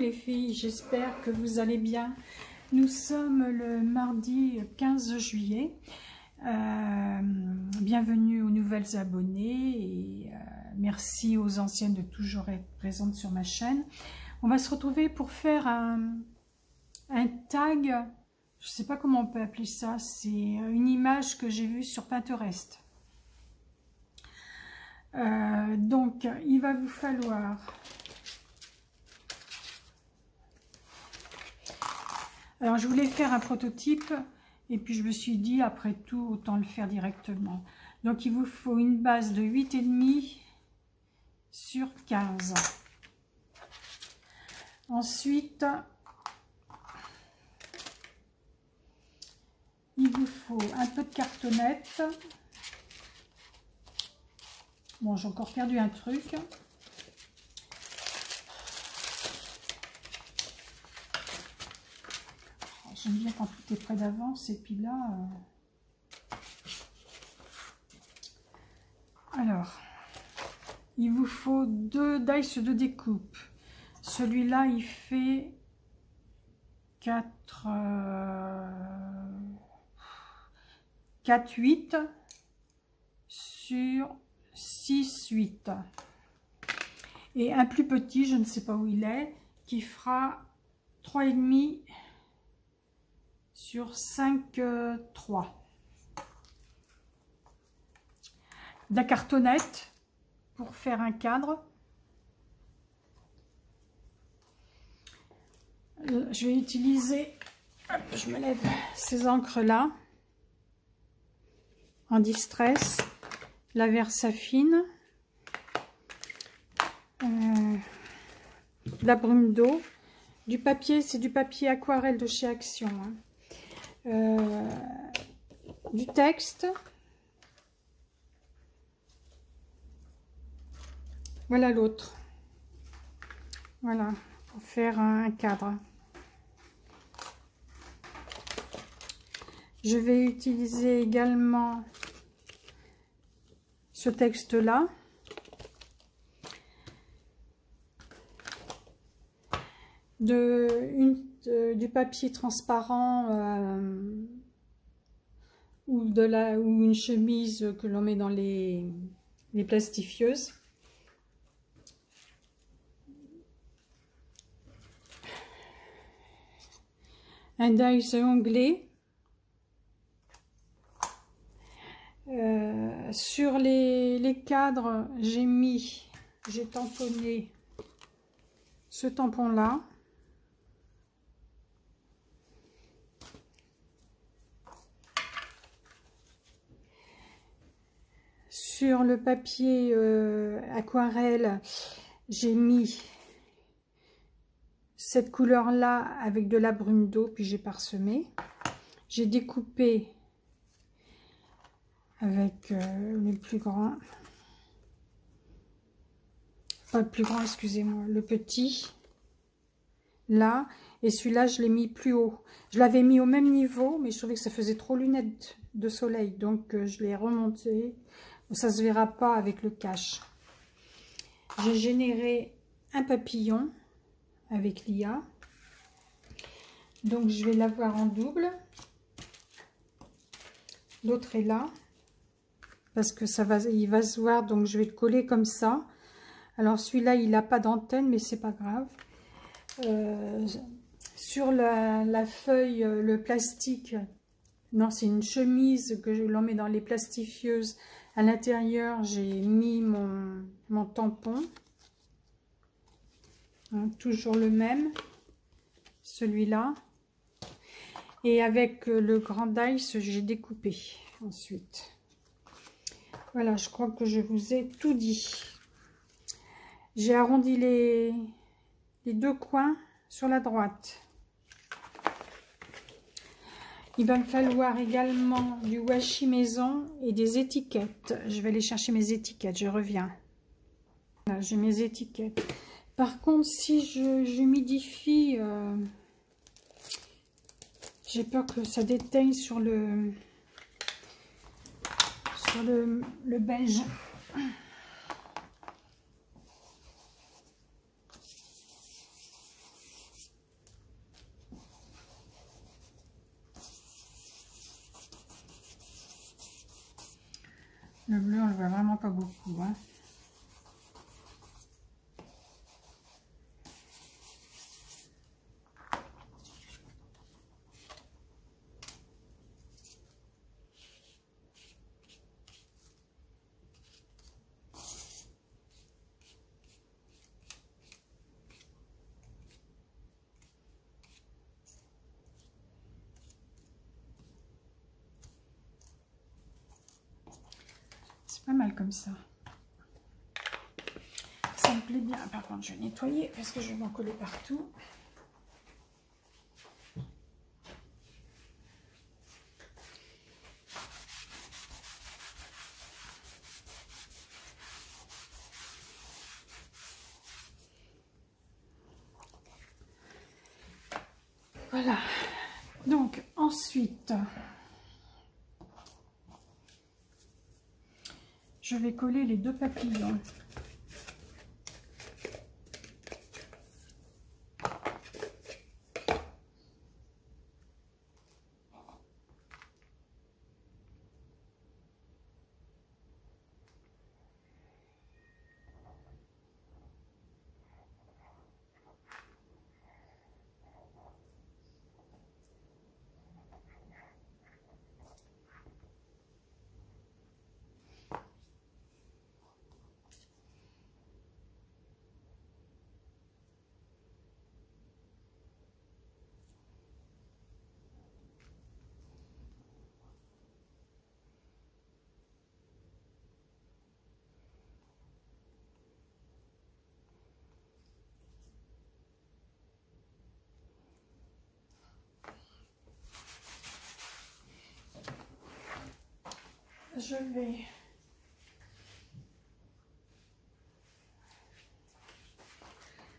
les filles, j'espère que vous allez bien. Nous sommes le mardi 15 juillet. Bienvenue aux nouvelles abonnées et merci aux anciennes de toujours être présentes sur ma chaîne. On va se retrouver pour faire un tag, je ne sais pas comment on peut appeler ça, c'est une image que j'ai vue sur Pinterest. Donc il va vous falloir alors je voulais faire un prototype et puis je me suis dit après tout autant le faire directement. Donc il vous faut une base de 8,5 sur 15. Ensuite il vous faut un peu de cartonnette. Bon, j'ai encore perdu un truc. J'aime bien quand tout est prêt d'avance et puis là... Alors, il vous faut 2 dice de découpe. Celui-là, il fait 4, 8 sur 6, 8. Et un plus petit, je ne sais pas où il est, qui fera 3,5 sur 5, 3. De la cartonnette pour faire un cadre. Je vais utiliser, je me lève, ces encres là en distress, la Versafine, la brume d'eau, du papier, c'est du papier aquarelle de chez Action, hein. Du texte, voilà l'autre, voilà, pour faire un cadre. Je vais utiliser également ce texte là, du papier transparent ou une chemise que l'on met dans les plastifieuses. Un dice onglet. Sur les cadres, j'ai tamponné ce tampon là. Sur le papier aquarelle, j'ai mis cette couleur là avec de la brume d'eau, puis j'ai parsemé. J'ai découpé avec le plus grand, pas le plus grand, excusez-moi, le petit là, et celui-là je l'ai mis plus haut. Je l'avais mis au même niveau, mais je trouvais que ça faisait trop lunettes de soleil, donc je l'ai remonté. Ça se verra pas avec le cache. J'ai généré un papillon avec l'IA, donc je vais l'avoir en double. L'autre est là parce que il va se voir, donc je vais le coller comme ça. Alors celui-là il n'a pas d'antenne, mais c'est pas grave. Sur la feuille, le plastique, non, c'est une chemise que l'on met dans les plastifieuses. À l'intérieur, j'ai mis mon tampon, hein, toujours le même, celui-là. Et avec le grand dice, j'ai découpé ensuite. Voilà, je crois que je vous ai tout dit. J'ai arrondi les 2 coins sur la droite. Il va me falloir également du washi maison et des étiquettes. Je vais aller chercher mes étiquettes, je reviens. Voilà, j'ai mes étiquettes. Par contre, si j'humidifie, j'ai peur que ça déteigne sur le beige. Le bleu, on le voit vraiment pas beaucoup, hein. C'est pas mal comme ça. Ça me plaît bien. Par contre, je vais nettoyer parce que je vais m'en coller partout. Voilà. Donc, ensuite, je vais coller les deux papillons. Je vais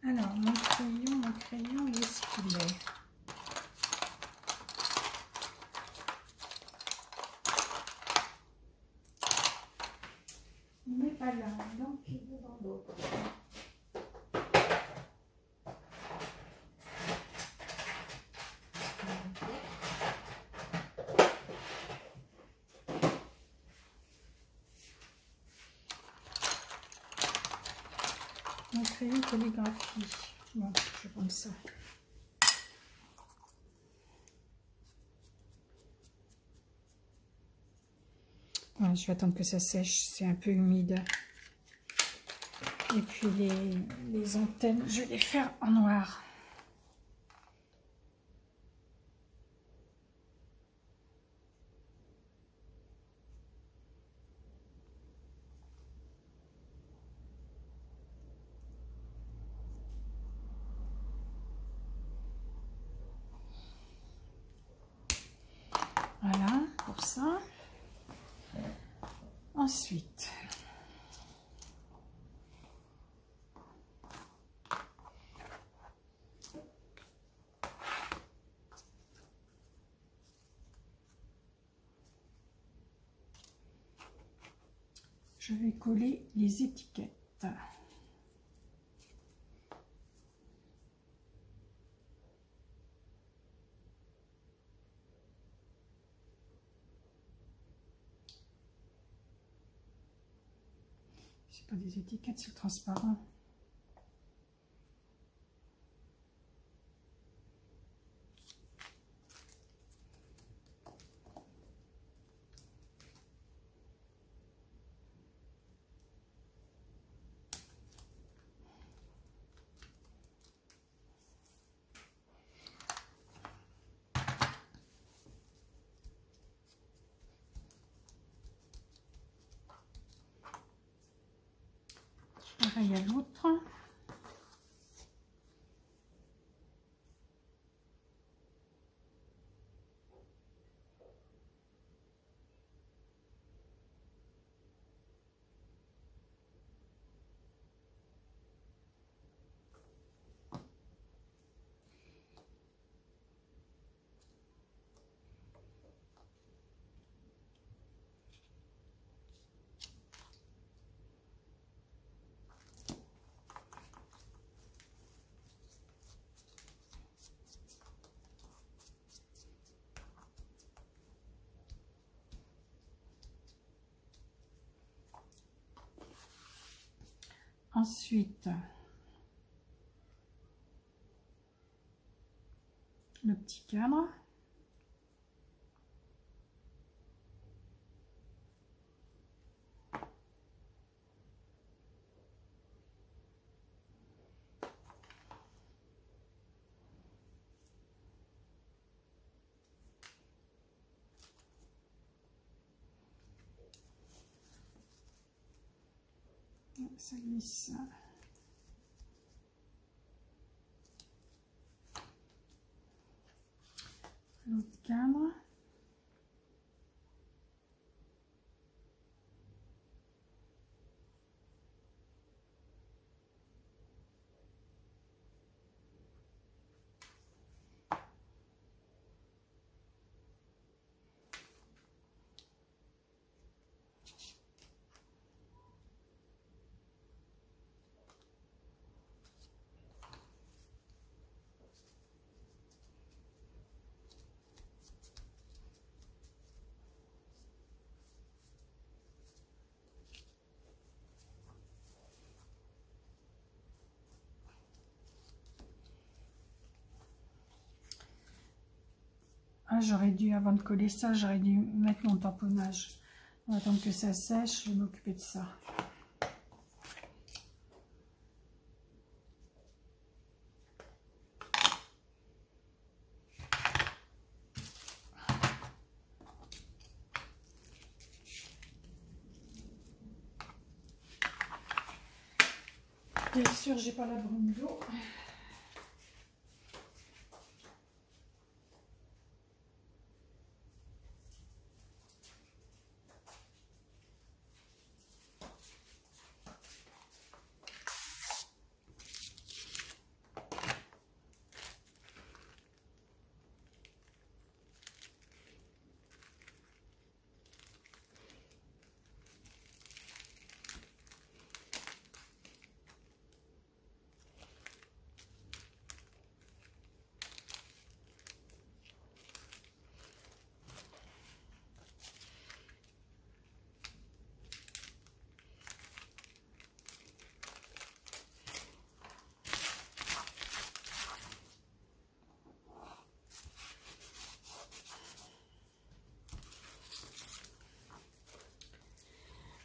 alors mon crayon, où est-ce qu'il est? Il n'est pas là, donc il est dans l'autre. Mon crayon calligraphie. Bon, je vais prendre ça. Voilà, je vais attendre que ça sèche, c'est un peu humide. Et puis les antennes, je vais les faire en noir. Voilà, pour ça. Ensuite, je vais coller les étiquettes. C'est pas des étiquettes, c'est transparent. Pareil à l'autre. Ensuite, le petit cadre. Ça glisse. L'autre cadre. Ah, j'aurais dû, avant de coller ça, j'aurais dû mettre mon tamponnage. On va attendre que ça sèche, je vais m'occuper de ça. Bien sûr, j'ai pas la brume d'eau.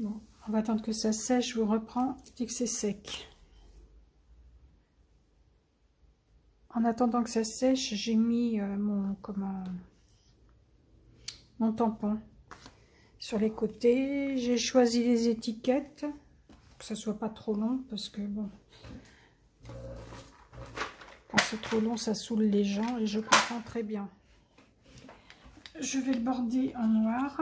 Bon, on va attendre que ça sèche, je vous reprends dès que c'est sec. En attendant que ça sèche, j'ai mis mon tampon sur les côtés. J'ai choisi les étiquettes, que ça soit pas trop long, parce que bon, quand c'est trop long, ça saoule les gens, et je comprends très bien. Je vais le border en noir.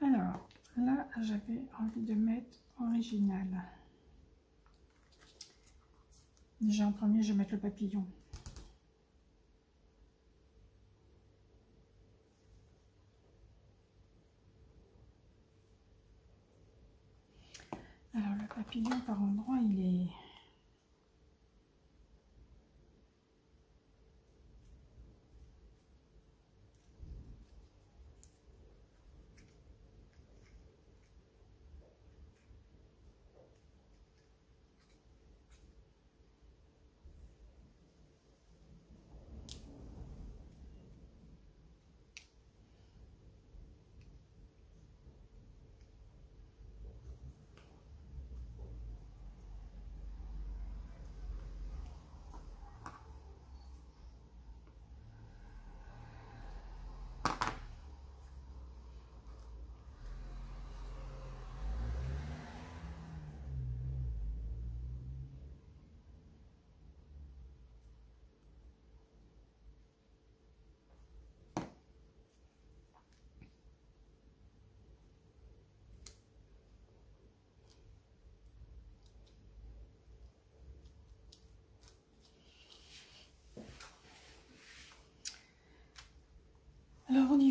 Alors, là, j'avais envie de mettre original. Déjà, en premier, je vais mettre le papillon. Alors, le papillon, par endroit, il est...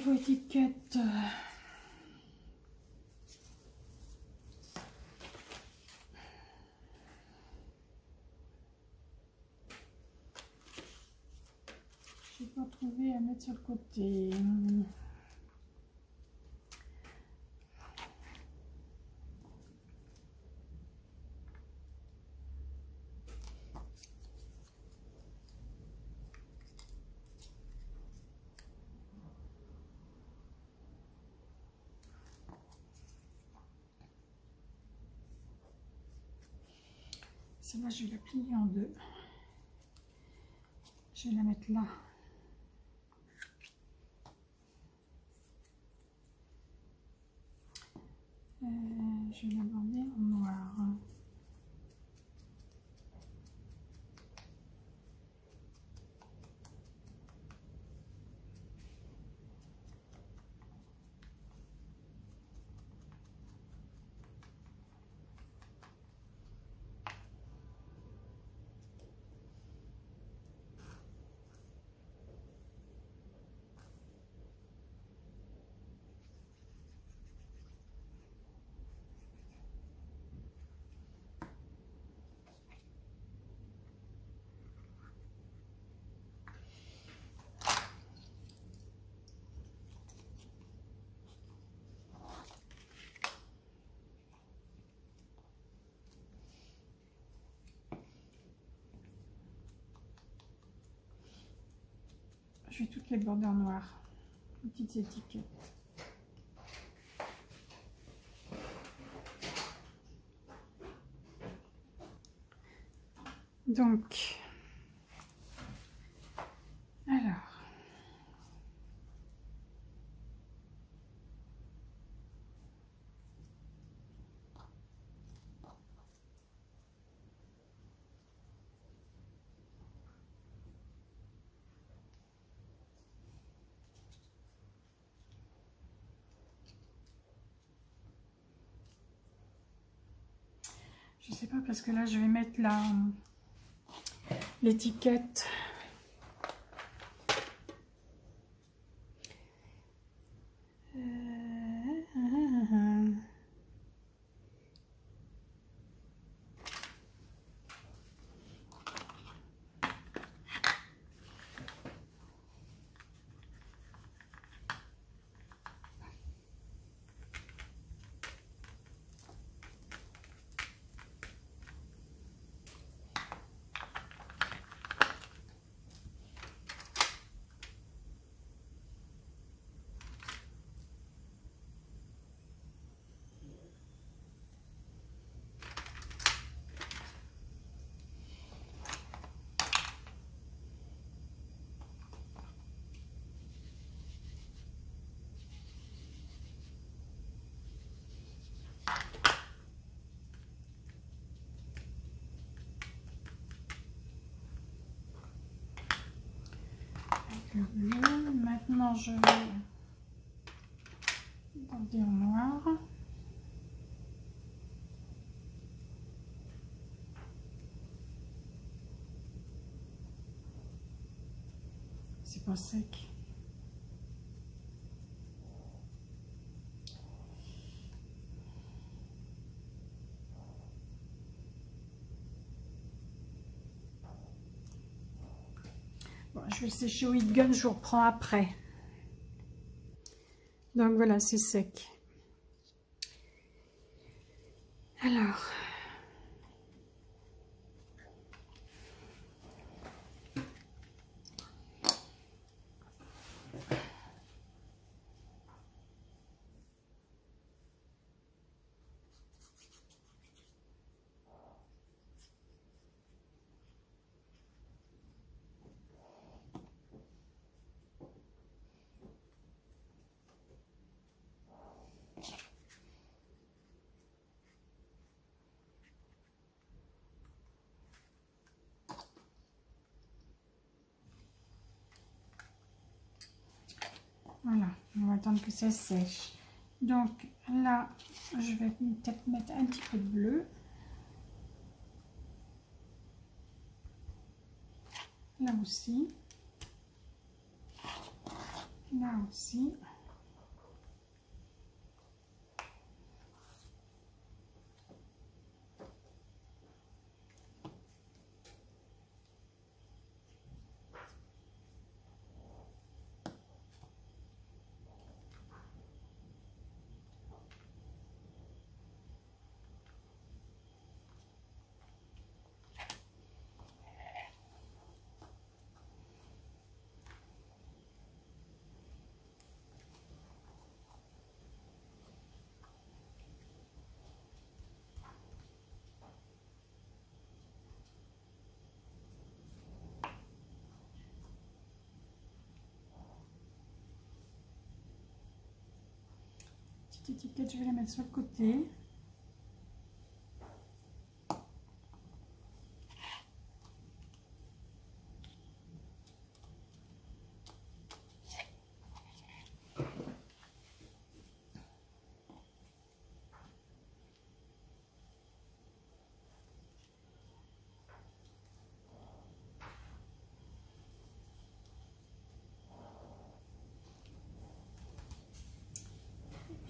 niveau étiquette, je n'ai pas trouvé à mettre sur le côté. Celle-là, je vais la plier en deux. Je vais la mettre là. Je vais la border en noir. Je vais toutes les border en noir, les petites étiquettes. Donc, alors, je sais pas parce que là je vais mettre l'étiquette. Le bleu. Maintenant je vais border en noir. C'est pas sec. Bon, je vais le sécher au heat gun, je vous reprends après. Donc voilà, c'est sec. Alors, voilà, on va attendre que ça sèche. Donc là, je vais peut-être mettre un petit peu de bleu. Là aussi. Là aussi. petite étiquette, je vais la mettre sur le côté.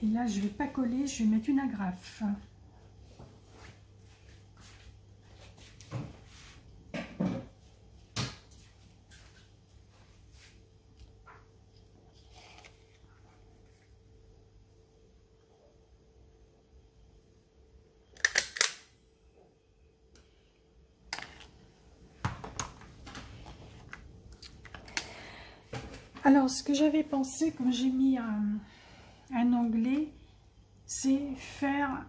Et là, je ne vais pas coller, je vais mettre une agrafe. Alors, ce que j'avais pensé, quand j'ai mis un onglet, c'est faire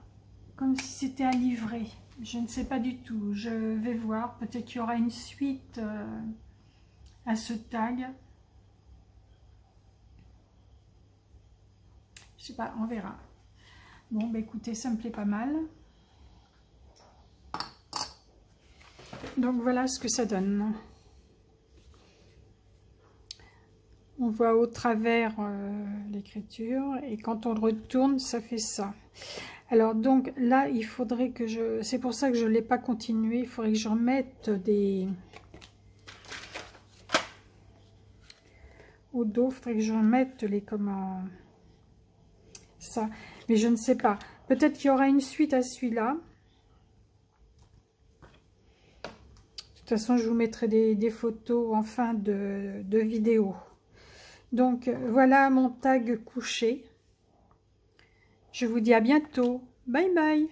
comme si c'était à livrer. Je ne sais pas du tout. Je vais voir. Peut-être qu'il y aura une suite à ce tag. Je sais pas, on verra. Bon, bah écoutez, ça me plaît pas mal. Donc voilà ce que ça donne. On voit au travers l'écriture et quand on le retourne, ça fait ça. Alors donc là, il faudrait que je... C'est pour ça que je ne l'ai pas continué. Il faudrait que je remette des... Au dos, il faudrait que je remette les comment... Ça. Mais je ne sais pas. Peut-être qu'il y aura une suite à celui-là. De toute façon, je vous mettrai des photos en fin de vidéo. Donc voilà mon tag couché. Je vous dis à bientôt. Bye bye.